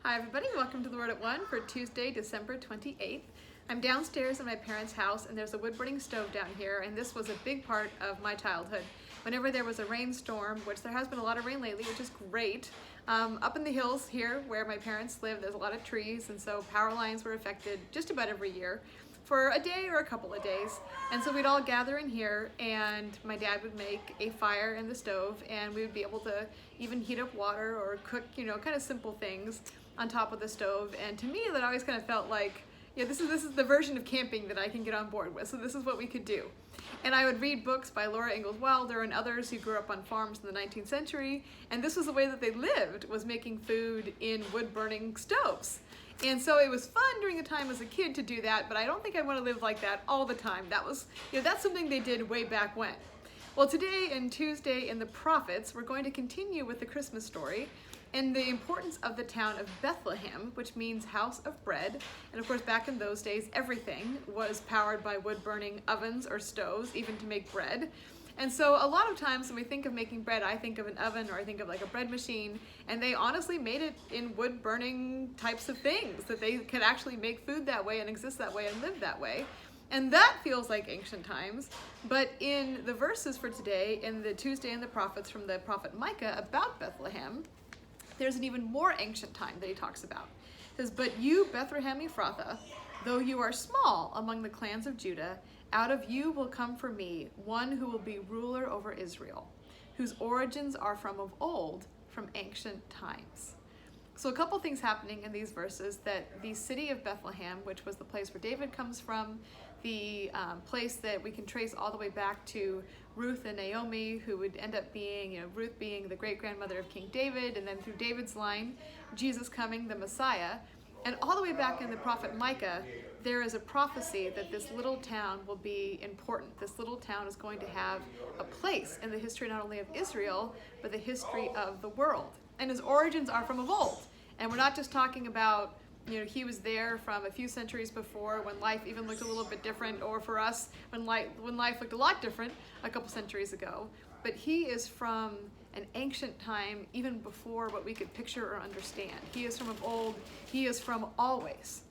Hi everybody, welcome to the Word at One for Tuesday, December 28th. I'm downstairs in my parents' house and there's a wood-burning stove down here, and this was a big part of my childhood. Whenever there was a rainstorm, which there has been a lot of rain lately, which is great, up in the hills here where my parents live, there's a lot of trees, and so power lines were affected just about every year for a day or a couple of days. And so we'd all gather in here and my dad would make a fire in the stove and we would be able to even heat up water or cook, kind of simple things on top of the stove. And to me, that always kind of felt like, this is the version of camping that I can get on board with. So this is what we could do. And I would read books by Laura Ingalls Wilder and others who grew up on farms in the 19th century. And this was the way that they lived, was making food in wood-burning stoves. And so it was fun during the time as a kid to do that, but I don't think I want to live like that all the time. That was, that's something they did way back when. Well, today and Tuesday in the Prophets, we're going to continue with the Christmas story and the importance of the town of Bethlehem, which means house of bread. And of course, back in those days, everything was powered by wood-burning ovens or stoves, even to make bread. And so a lot of times when we think of making bread, I think of an oven or I think of like a bread machine, and they honestly made it in wood-burning types of things, that they could actually make food that way and exist that way and live that way. And that feels like ancient times. But in the verses for today, in the Tuesday in the Prophets from the prophet Micah about Bethlehem, there's an even more ancient time that he talks about. It says, "But you, Bethlehem Ephrathah, though you are small among the clans of Judah, out of you will come for me one who will be ruler over Israel, whose origins are from of old, from ancient times." So a couple things happening in these verses, that the city of Bethlehem, which was the place where David comes from, the place that we can trace all the way back to Ruth and Naomi, who would end up being, Ruth being the great-grandmother of King David, and then through David's line, Jesus coming, the Messiah. And all the way back in the prophet Micah, there is a prophecy that this little town will be important. This little town is going to have a place in the history not only of Israel, but the history of the world. And his origins are from of old. And we're not just talking about, he was there from a few centuries before when life even looked a little bit different, or for us, when life looked a lot different a couple centuries ago. But he is from an ancient time, even before what we could picture or understand. He is from of old. He is from always.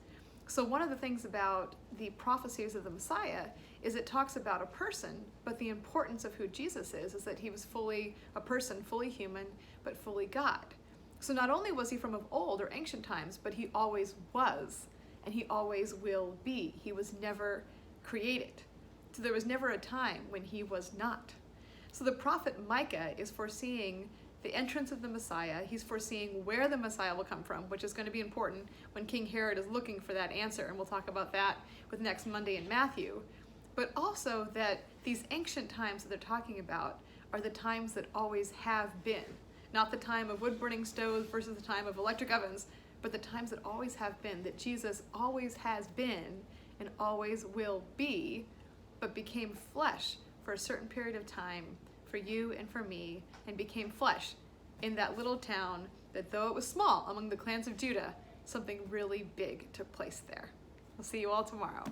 So one of the things about the prophecies of the Messiah is it talks about a person, but the importance of who Jesus is that he was fully a person, fully human, but fully God. So not only was he from of old or ancient times, but he always was, and he always will be. He was never created. So there was never a time when he was not. So the prophet Micah is foreseeing the entrance of the Messiah. He's foreseeing where the Messiah will come from, which is going to be important when King Herod is looking for that answer, and we'll talk about that with next Monday in Matthew. But also that these ancient times that they're talking about are the times that always have been. Not the time of wood-burning stoves versus the time of electric ovens, but the times that always have been, that Jesus always has been and always will be, but became flesh for a certain period of time for you and for me, and became flesh in that little town that, though it was small among the clans of Judah, something really big took place there. We'll see you all tomorrow.